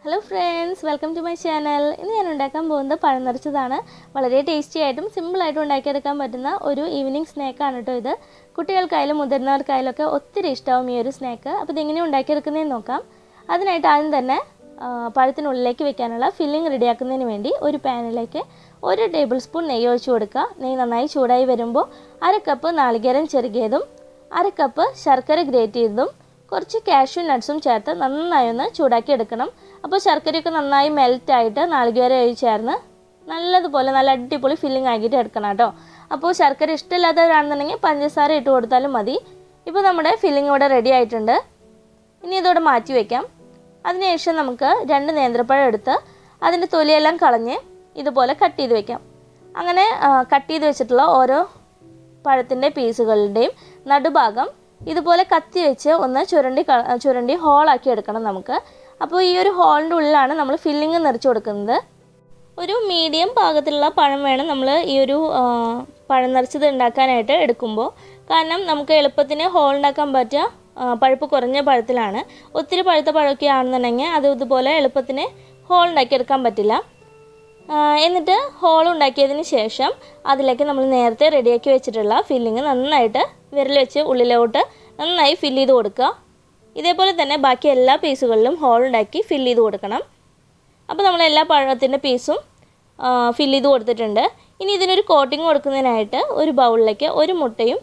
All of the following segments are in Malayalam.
Hello friends, welcome to my channel. ഇന്ന് ഞാൻ ഉണ്ടാക്കാൻ പോകുന്നത് പഴം നിറച്ചതാണ്. വളരെ ടേസ്റ്റി ആയിട്ടും സിമ്പിൾ ആയിട്ടും ഉണ്ടാക്കിയെടുക്കാൻ പറ്റുന്ന ഒരു ഈവനിംഗ് സ്നാക്ക് ആണ് ട്ടോ ഇത്. കുട്ടികൾക്കായാലും മുതിർന്നവർക്കായാലും ഒക്കെ ഒത്തിരി ഇഷ്ടമാവും ഈ ഒരു സ്നാക്ക്. അപ്പോൾ ഇത് എങ്ങനെ ഉണ്ടാക്കിയെടുക്കുന്നതെന്ന് നോക്കാം. അതിനായിട്ട് ആദ്യം തന്നെ പഴത്തിനുള്ളിലേക്ക് വെക്കാനുള്ള ഫില്ലിംഗ് റെഡിയാക്കുന്നതിന് വേണ്ടി ഒരു പാനിലേക്ക് 1 ടേബിൾ സ്പൂൺ നെയ്യ് ഒഴിച്ചു കൊടുക്കുക. നെയ്യ് നന്നായി ചൂടായി വരുമ്പോൾ 1/2 കപ്പ് നാളികേരം ചെറുകിയതും 1/2 കപ്പ് ശർക്കര ഗ്രേറ്റ് ചെയ്തതും കുറച്ച് കാഷ്യൂ നട്ട്സും ചേർത്ത് നന്നായി ഒന്ന് ചൂടാക്കി എടുക്കണം. അപ്പോൾ ശർക്കരയൊക്കെ നന്നായി മെൽറ്റ് ആയിട്ട് നാളികേരം ചേർന്ന് നല്ലതുപോലെ നല്ല അടിപൊളി ഫില്ലിംഗ് ആക്കിയിട്ട് എടുക്കണം കേട്ടോ. അപ്പോൾ ശർക്കര ഇഷ്ടമില്ലാത്തവരാണെന്നുണ്ടെങ്കിൽ പഞ്ചസാര ഇട്ട് കൊടുത്താലും മതി. ഇപ്പോൾ നമ്മുടെ ഫില്ലിംഗ് ഇവിടെ റെഡി ആയിട്ടുണ്ട്. ഇനി ഇതോടെ മാറ്റി വയ്ക്കാം. അതിനുശേഷം നമുക്ക് 2 നേന്ത്രപ്പഴം എടുത്ത് അതിൻ്റെ തൊലിയെല്ലാം കളഞ്ഞ് ഇതുപോലെ കട്ട് ചെയ്ത് വയ്ക്കാം. അങ്ങനെ കട്ട് ചെയ്ത് വെച്ചിട്ടുള്ള ഓരോ പഴത്തിൻ്റെ പീസുകളുടെയും നടുഭാഗം ഇതുപോലെ കത്തി വെച്ച് ഒന്ന് ചുരണ്ടി ഹോളാക്കി എടുക്കണം നമുക്ക്. അപ്പോൾ ഈ ഒരു ഹോളിൻ്റെ ഉള്ളിലാണ് നമ്മൾ ഫില്ലിങ് നിറച്ച് കൊടുക്കുന്നത്. ഒരു മീഡിയം പാകത്തിലുള്ള പഴം വേണം നമ്മൾ ഈ ഒരു പഴം നിറച്ചത് ഉണ്ടാക്കാനായിട്ട് എടുക്കുമ്പോൾ. കാരണം നമുക്ക് എളുപ്പത്തിന് ഹോൾ ഉണ്ടാക്കാൻ പറ്റുക പഴുപ്പ് കുറഞ്ഞ പഴത്തിലാണ്. ഒത്തിരി പഴുത്ത പഴമൊക്കെ ആണെന്നുണ്ടെങ്കിൽ അത് ഇതുപോലെ എളുപ്പത്തിന് ഹോൾ ഉണ്ടാക്കിയെടുക്കാൻ പറ്റില്ല. എന്നിട്ട് ഹോൾ ഉണ്ടാക്കിയതിന് ശേഷം അതിലേക്ക് നമ്മൾ നേരത്തെ റെഡിയാക്കി വെച്ചിട്ടുള്ള ഫില്ലിങ് നന്നായിട്ട് വിരൽ വെച്ച് ഉള്ളിലോട്ട് നന്നായി ഫില്ല് ചെയ്ത് കൊടുക്കുക. ഇതേപോലെ തന്നെ ബാക്കി എല്ലാ പീസുകളിലും ഹോൾ ഉണ്ടാക്കി ഫില്ല് ചെയ്ത് കൊടുക്കണം. അപ്പോൾ നമ്മൾ എല്ലാ പഴത്തിൻ്റെ പീസും ഫില്ല് ചെയ്ത് കൊടുത്തിട്ടുണ്ട്. ഇനി ഇതിനൊരു കോട്ടിങ് കൊടുക്കുന്നതിനായിട്ട് ഒരു ബൗളിലേക്ക് 1 മുട്ടയും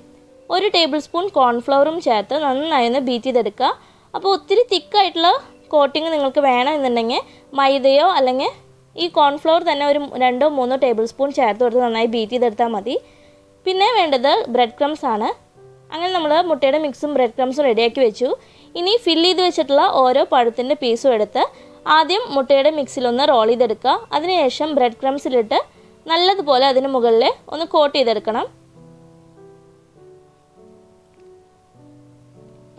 1 ടേബിൾ സ്പൂൺ കോൺഫ്ലവറും ചേർത്ത് നന്നായി ഒന്ന് ബീറ്റ് ചെയ്തെടുക്കുക. അപ്പോൾ ഒത്തിരി തിക്കായിട്ടുള്ള കോട്ടിങ് നിങ്ങൾക്ക് വേണമെന്നുണ്ടെങ്കിൽ മൈദയോ അല്ലെങ്കിൽ ഈ കോൺഫ്ലവർ തന്നെ ഒരു 2-3 ടേബിൾ സ്പൂൺ ചേർത്ത് കൊടുത്ത് നന്നായി ബീറ്റ് ചെയ്തെടുത്താൽ മതി. പിന്നെ വേണ്ടത് ബ്രെഡ് ക്രംസ് ആണ്. അങ്ങനെ നമ്മൾ മുട്ടയുടെ മിക്സും ബ്രെഡ് ക്രംസും റെഡിയാക്കി വെച്ചു. ഇനി ഫില്ല് ചെയ്ത് വെച്ചിട്ടുള്ള ഓരോ പഴത്തിൻ്റെ പീസും എടുത്ത് ആദ്യം മുട്ടയുടെ മിക്സിലൊന്ന് റോൾ ചെയ്തെടുക്കുക. അതിനുശേഷം ബ്രെഡ് ക്രംസിലിട്ട് നല്ലതുപോലെ അതിന് മുകളിൽ ഒന്ന് കോട്ട് ചെയ്തെടുക്കണം.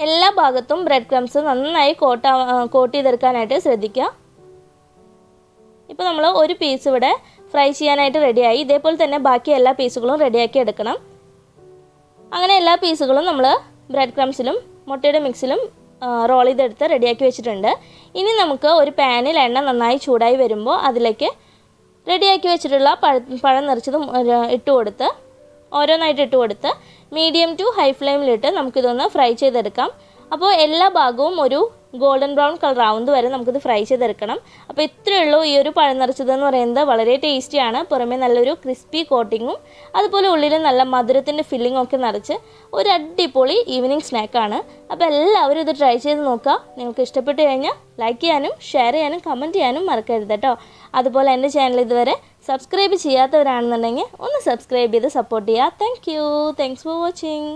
എല്ലാ ഭാഗത്തും ബ്രെഡ് ക്രംസ് നന്നായി കോട്ട് ചെയ്തെടുക്കാനായിട്ട് ശ്രദ്ധിക്കുക. ഇപ്പോൾ നമ്മൾ ഒരു പീസ് ഇവിടെ ഫ്രൈ ചെയ്യാനായിട്ട് റെഡിയായി. ഇതേപോലെ തന്നെ ബാക്കി എല്ലാ പീസുകളും റെഡിയാക്കി എടുക്കണം. അങ്ങനെ എല്ലാ പീസുകളും നമ്മൾ ബ്രെഡ് ക്രംസിലും മുട്ടയുടെ മിക്സിലും റോൾ ചെയ്തെടുത്ത് റെഡിയാക്കി വെച്ചിട്ടുണ്ട്. ഇനി നമുക്ക് ഒരു പാനിൽ എണ്ണ നന്നായി ചൂടായി വരുമ്പോൾ അതിലേക്ക് റെഡിയാക്കി വെച്ചിട്ടുള്ള പഴം നിറച്ചതും ഓരോന്നായിട്ട് ഇട്ട് കൊടുത്ത് മീഡിയം ടു ഹൈ ഫ്ലെയിമിലിട്ട് നമുക്കിതൊന്ന് ഫ്രൈ ചെയ്തെടുക്കാം. അപ്പോൾ എല്ലാ ഭാഗവും ഒരു ഗോൾഡൻ ബ്രൗൺ കളർ ആവുന്നത് വരെ നമുക്കിത് ഫ്രൈ ചെയ്തെടുക്കണം. അപ്പോൾ ഇത്രയേ ഉള്ളൂ ഈ ഒരു പഴം നിറച്ചതെന്ന് പറയുന്നത്. വളരെ ടേസ്റ്റിയാണ്. പുറമേ നല്ലൊരു ക്രിസ്പി കോട്ടിങ്ങും അതുപോലെ ഉള്ളിൽ നല്ല മധുരത്തിൻ്റെ ഫില്ലിങ്ങും ഒക്കെ നിറച്ച് ഒരു അടിപൊളി ഈവനിങ് സ്നാക്കാണ്. അപ്പോൾ എല്ലാവരും ഇത് ട്രൈ ചെയ്ത് നോക്കുക. നിങ്ങൾക്ക് ഇഷ്ടപ്പെട്ട് കഴിഞ്ഞാൽ ലൈക്ക് ചെയ്യാനും ഷെയർ ചെയ്യാനും കമൻറ്റ് ചെയ്യാനും മറക്കരുത് കേട്ടോ. അതുപോലെ എൻ്റെ ചാനൽ ഇതുവരെ സബ്സ്ക്രൈബ് ചെയ്യാത്തവരാണെന്നുണ്ടെങ്കിൽ ഒന്ന് സബ്സ്ക്രൈബ് ചെയ്ത് സപ്പോർട്ട് ചെയ്യുക. Thanks for watching.